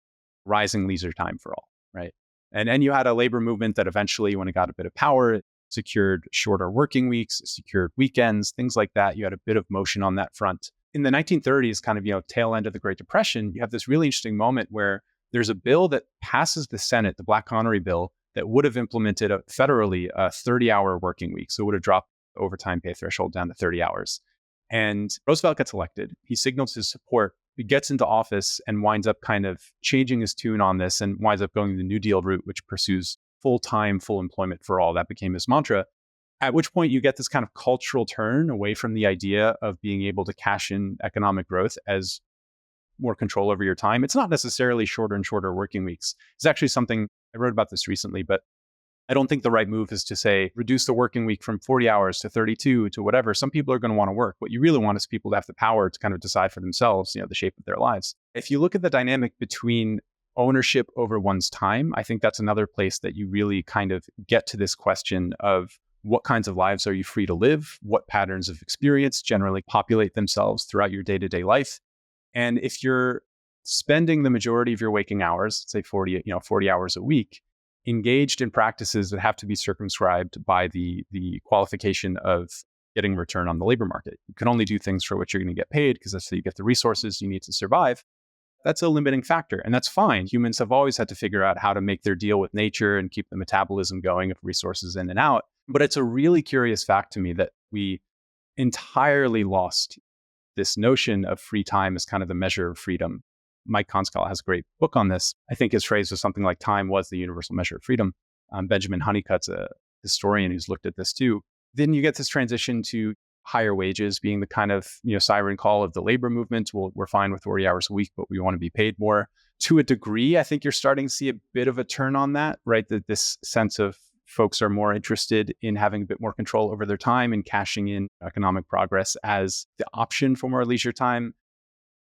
rising leisure time for all, right? And you had a labor movement that eventually, when it got a bit of power, it secured shorter working weeks, secured weekends, things like that. You had a bit of motion on that front. In the 1930s, kind of, tail end of the Great Depression, you have this really interesting moment where there's a bill that passes the Senate, the Black-Connery bill, that would have implemented federally a 30-hour working week. So it would have dropped the overtime pay threshold down to 30 hours. And Roosevelt gets elected. He signals his support. He gets into office and winds up kind of changing his tune on this and winds up going the New Deal route, which pursues full-time, full employment for all. That became his mantra. At which point you get this kind of cultural turn away from the idea of being able to cash in economic growth as more control over your time. It's not necessarily shorter and shorter working weeks. It's actually something, I wrote about this recently, but I don't think the right move is to say, reduce the working week from 40 hours to 32 to whatever. Some people are going to want to work. What you really want is people to have the power to kind of decide for themselves, the shape of their lives. If you look at the dynamic between ownership over one's time, I think that's another place that you really kind of get to this question of what kinds of lives are you free to live? What patterns of experience generally populate themselves throughout your day-to-day life? And if you're spending the majority of your waking hours, say 40 hours a week, engaged in practices that have to be circumscribed by the qualification of getting return on the labor market. You can only do things for which you're going to get paid because that's how you get the resources you need to survive. That's a limiting factor, and that's fine. Humans have always had to figure out how to make their deal with nature and keep the metabolism going of resources in and out. But it's a really curious fact to me that we entirely lost this notion of free time as kind of the measure of freedom. Mike Konskal has a great book on this. I think his phrase was something like time was the universal measure of freedom. Benjamin Honeycutt's a historian who's looked at this too. Then you get this transition to higher wages being the kind of siren call of the labor movement. Well, we're fine with 40 hours a week, but we want to be paid more. To a degree, I think you're starting to see a bit of a turn on that, right? That this sense of folks are more interested in having a bit more control over their time and cashing in economic progress as the option for more leisure time.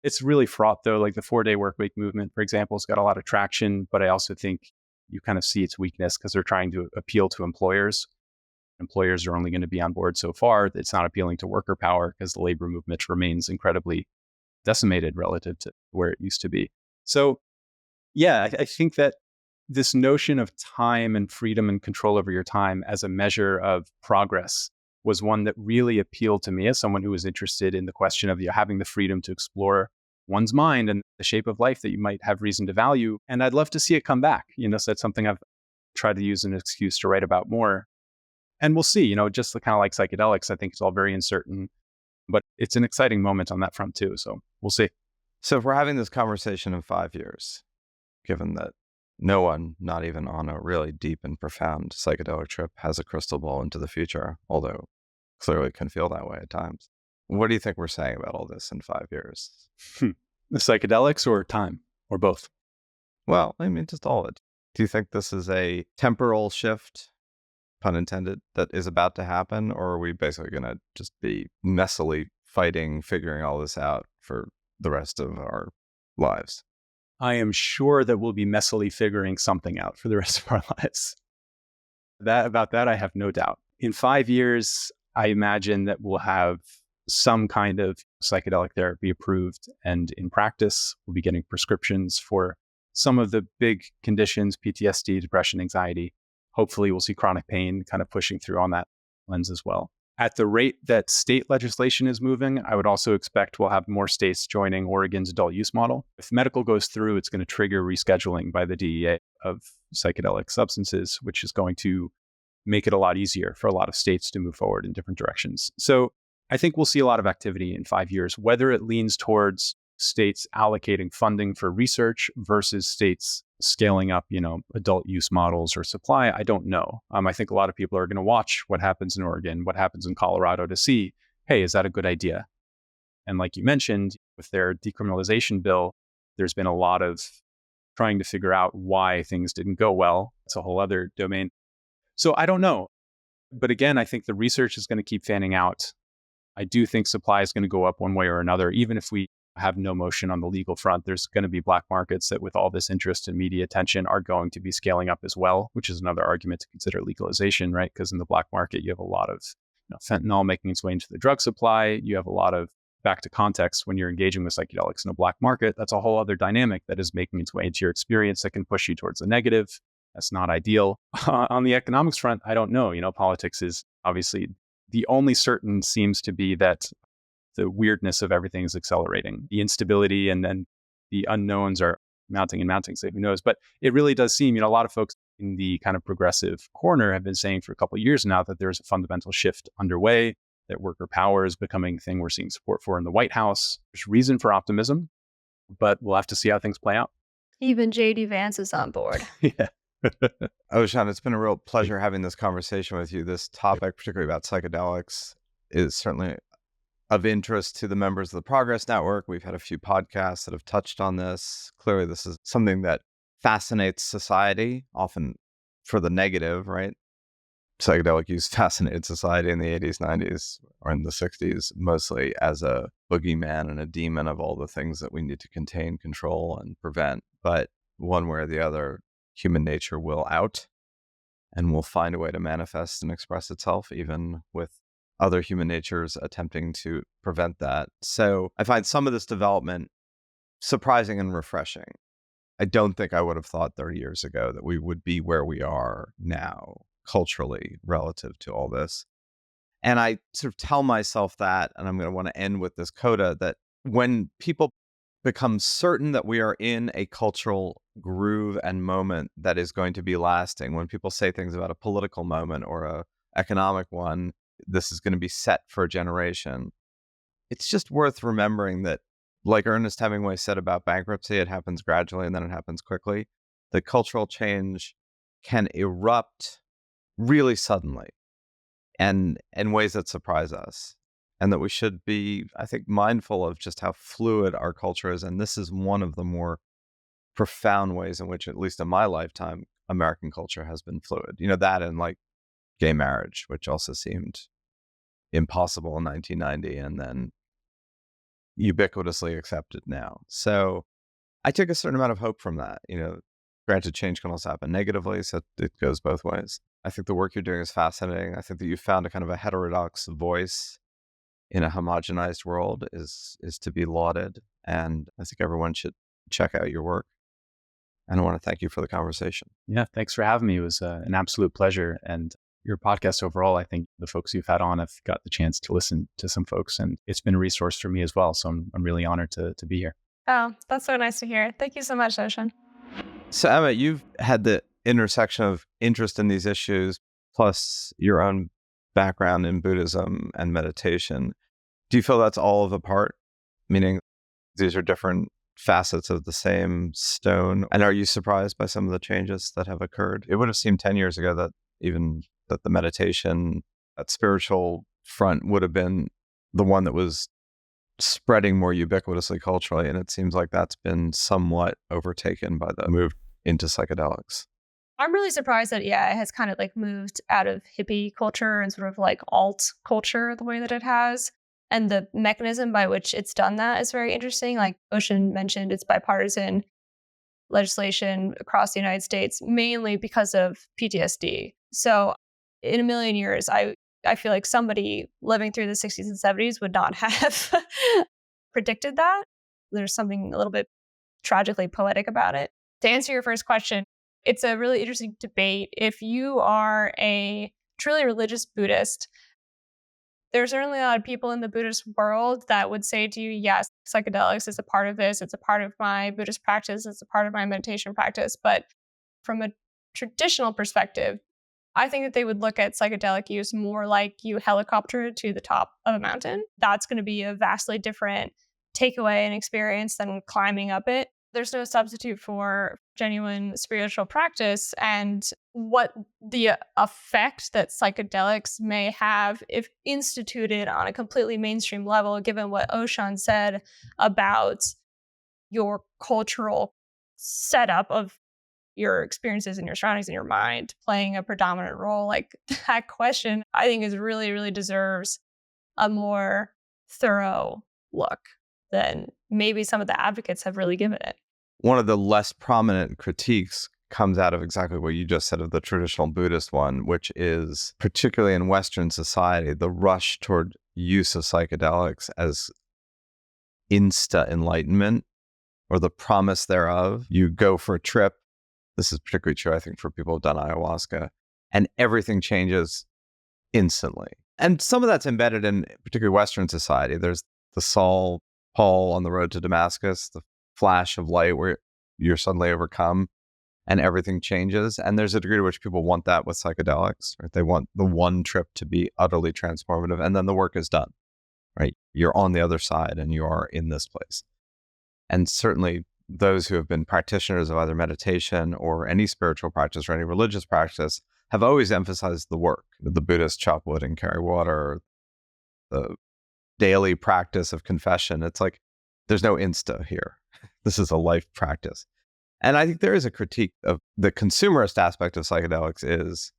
It's really fraught, though. Like the 4-day workweek movement, for example, has got a lot of traction, but I also think you kind of see its weakness because they're trying to appeal to employers. Employers are only going to be on board so far. It's not appealing to worker power because the labor movement remains incredibly decimated relative to where it used to be. So, yeah, I think that this notion of time and freedom and control over your time as a measure of progress was one that really appealed to me as someone who was interested in the question of having the freedom to explore one's mind and the shape of life that you might have reason to value. And I'd love to see it come back. So that's something I've tried to use as an excuse to write about more. And we'll see, just kind of like psychedelics, I think it's all very uncertain, but it's an exciting moment on that front too. So we'll see. So if we're having this conversation in 5 years, given that no one, not even on a really deep and profound psychedelic trip, has a crystal ball into the future, although clearly can feel that way at times. What do you think we're saying about all this in 5 years? The psychedelics or time or both? Well, I mean, just all of it. Do you think this is a temporal shift, pun intended, that is about to happen? Or are we basically going to just be messily fighting, figuring all this out for the rest of our lives? I am sure that we'll be messily figuring something out for the rest of our lives. About that, I have no doubt. In 5 years, I imagine that we'll have some kind of psychedelic therapy approved, and in practice, we'll be getting prescriptions for some of the big conditions, PTSD, depression, anxiety. Hopefully, we'll see chronic pain kind of pushing through on that lens as well. At the rate that state legislation is moving, I would also expect we'll have more states joining Oregon's adult use model. If medical goes through, it's going to trigger rescheduling by the DEA of psychedelic substances, which is going to make it a lot easier for a lot of states to move forward in different directions. So I think we'll see a lot of activity in 5 years, whether it leans towards states allocating funding for research versus states scaling up, adult use models or supply. I don't know. I think a lot of people are going to watch what happens in Oregon, what happens in Colorado to see, hey, is that a good idea? And like you mentioned, with their decriminalization bill, there's been a lot of trying to figure out why things didn't go well. It's a whole other domain. So I don't know. But again, I think the research is going to keep fanning out. I do think supply is going to go up one way or another. Even if we have no motion on the legal front, there's going to be black markets that with all this interest and media attention are going to be scaling up as well, which is another argument to consider legalization, right? Because in the black market, you have a lot of fentanyl making its way into the drug supply. You have a lot of, back to context, when you're engaging with psychedelics in a black market, that's a whole other dynamic that is making its way into your experience that can push you towards the negative. That's not ideal. On the economics front, I don't know. Politics is obviously the only certain seems to be that the weirdness of everything is accelerating. The instability and then the unknowns are mounting and mounting, so who knows? But it really does seem, a lot of folks in the kind of progressive corner have been saying for a couple of years now that there's a fundamental shift underway, that worker power is becoming a thing we're seeing support for in the White House. There's reason for optimism, but we'll have to see how things play out. Even J.D. Vance is on board. Yeah. Oshan, it's been a real pleasure having this conversation with you. This topic, particularly about psychedelics, is certainly of interest to the members of the Progress Network. We've had a few podcasts that have touched on this. Clearly, this is something that fascinates society, often for the negative, right? Psychedelic use fascinated society in the 80s, 90s, or in the 60s, mostly as a boogeyman and a demon of all the things that we need to contain, control, and prevent. But one way or the other, human nature will out and will find a way to manifest and express itself, even with other human natures attempting to prevent that. So I find some of this development surprising and refreshing. I don't think I would have thought 30 years ago that we would be where we are now culturally relative to all this. And I sort of tell myself that, and I'm going to want to end with this coda, that when people become certain that we are in a cultural groove and moment that is going to be lasting, when people say things about a political moment or a economic one, this is going to be set for a generation. It's just worth remembering that, like Ernest Hemingway said about bankruptcy, it happens gradually and then it happens quickly. The cultural change can erupt really suddenly and in ways that surprise us. And that we should be, I think, mindful of just how fluid our culture is. And this is one of the more profound ways in which, at least in my lifetime, American culture has been fluid. That and like gay marriage, which also seemed impossible in 1990 and then ubiquitously accepted now. So I took a certain amount of hope from that. Granted, change can also happen negatively, so it goes both ways. I think the work you're doing is fascinating. I think that you found a kind of a heterodox voice in a homogenized world is to be lauded. And I think everyone should check out your work. And I want to thank you for the conversation. Yeah, thanks for having me. It was an absolute pleasure. And your podcast overall, I think the folks you've had on, I've got the chance to listen to some folks, and it's been a resource for me as well. So I'm really honored to be here. Oh, that's so nice to hear. Thank you so much, Oshan. So Emma, you've had the intersection of interest in these issues, plus your own background in Buddhism and meditation. Do you feel that's all of a part? Meaning these are different facets of the same stone? And are you surprised by some of the changes that have occurred? It would have seemed 10 years ago that the meditation, that spiritual front would have been the one that was spreading more ubiquitously culturally. And it seems like that's been somewhat overtaken by the move into psychedelics. I'm really surprised that, it has kind of like moved out of hippie culture and sort of like alt culture the way that it has. And the mechanism by which it's done that is very interesting. Like Oshan mentioned, it's bipartisan legislation across the United States, mainly because of PTSD. So in a million years, I feel like somebody living through the 60s and 70s would not have predicted that. There's something a little bit tragically poetic about it. To answer your first question, it's a really interesting debate. If you are a truly religious Buddhist, there's certainly a lot of people in the Buddhist world that would say to you, yes, psychedelics is a part of this. It's a part of my Buddhist practice. It's a part of my meditation practice. But from a traditional perspective, I think that they would look at psychedelic use more like you helicopter to the top of a mountain. That's going to be a vastly different takeaway and experience than climbing up it. There's no substitute for genuine spiritual practice, and what the effect that psychedelics may have if instituted on a completely mainstream level, given what Oshan said about your cultural setup of your experiences and your surroundings in your mind playing a predominant role. Like that question, I think is really, really deserves a more thorough look than maybe some of the advocates have really given it. One of the less prominent critiques comes out of exactly what you just said of the traditional Buddhist one, which is, particularly in Western society, the rush toward use of psychedelics as insta enlightenment, or the promise thereof. You go for a trip. This is particularly true, I think, for people who've done ayahuasca, and everything changes instantly. And some of that's embedded in particularly Western society. There's the Saul Paul on the road to Damascus, the flash of light where you're suddenly overcome and everything changes. And there's a degree to which people want that with psychedelics, right? They want the one trip to be utterly transformative, and then the work is done, right? You're on the other side and you are in this place. And certainly those who have been practitioners of either meditation or any spiritual practice or any religious practice have always emphasized the work. The Buddhists chop wood and carry water, the daily practice of confession. It's like, there's no insta here. This is a life practice. And I think there is a critique of the consumerist aspect of psychedelics is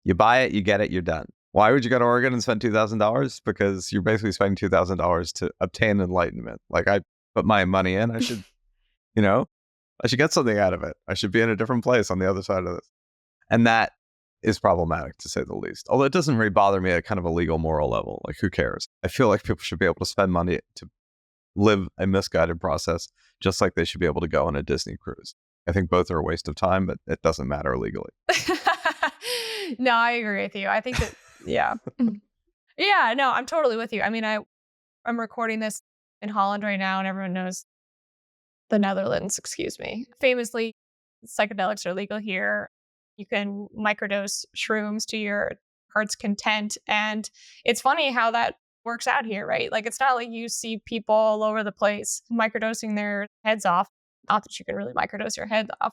you buy it, you get it, you're done. Why would you go to Oregon and spend $2,000? Because you're basically spending $2,000 to obtain enlightenment. Like, I put my money in, I should, I should get something out of it. I should be in a different place on the other side of this. And that is problematic, to say the least. Although it doesn't really bother me at kind of a legal, moral level. Like, who cares? I feel like people should be able to spend money to live a misguided process, just like they should be able to go on a Disney cruise. I think both are a waste of time, but it doesn't matter legally. No, I agree with you. I think that, yeah. Yeah, no, I'm totally with you. I mean, I'm recording this in Holland right now, and everyone knows the Netherlands, excuse me. Famously, psychedelics are legal here. You can microdose shrooms to your heart's content. And it's funny how that works out here, right? Like, it's not like you see people all over the place microdosing their heads off. Not that you can really microdose your head off,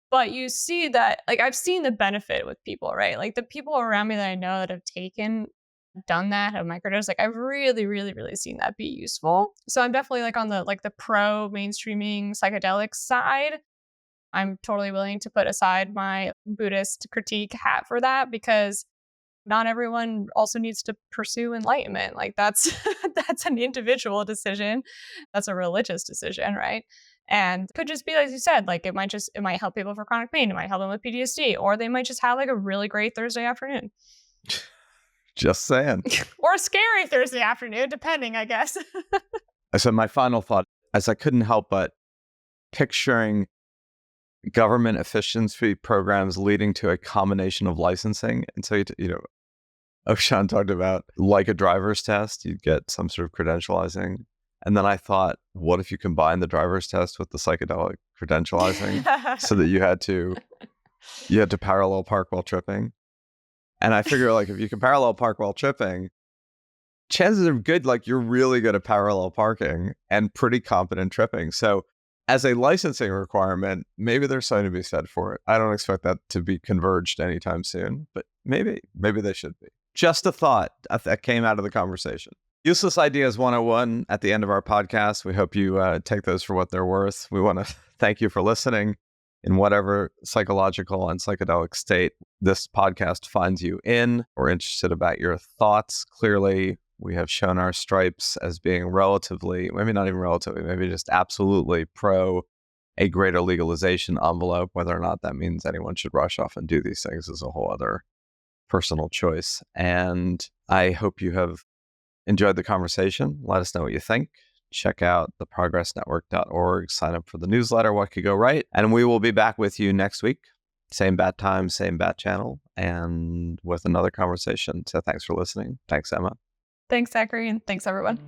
but you see that, like, I've seen the benefit with people, right? Like, the people around me that I know that have done that, have microdosed, like, I've really, really, really seen that be useful. So I'm definitely like on the pro mainstreaming psychedelics side. I'm totally willing to put aside my Buddhist critique hat for that, because not everyone also needs to pursue enlightenment. Like, that's that's an individual decision. That's a religious decision, right? And could just be, like you said, like, it might help people for chronic pain. It might help them with PTSD, or they might just have like a really great Thursday afternoon. Just saying. Or a scary Thursday afternoon, depending, I guess. So my final thought, as I couldn't help but picturing government efficiency programs leading to a combination of licensing. And so, Oshan talked about, like a driver's test, you'd get some sort of credentializing. And then I thought, what if you combine the driver's test with the psychedelic credentializing so that you had to parallel park while tripping? And I figure, like, if you can parallel park while tripping, chances are good, like, you're really good at parallel parking and pretty competent tripping. So as a licensing requirement, maybe there's something to be said for it. I don't expect that to be converged anytime soon, but maybe they should be. Just a thought that came out of the conversation. Useless Ideas 101 at the end of our podcast. We hope you take those for what they're worth. We want to thank you for listening in whatever psychological and psychedelic state this podcast finds you in. We're interested about your thoughts. Clearly, we have shown our stripes as being relatively, maybe not even relatively, maybe just absolutely pro a greater legalization envelope. Whether or not that means anyone should rush off and do these things is a whole other personal choice. And I hope you have enjoyed the conversation. Let us know what you think. Check out theprogressnetwork.org. Sign up for the newsletter, What Could Go Right. And we will be back with you next week. Same bat time, same bat channel, and with another conversation. So thanks for listening. Thanks, Emma. Thanks, Zachary, and thanks, everyone.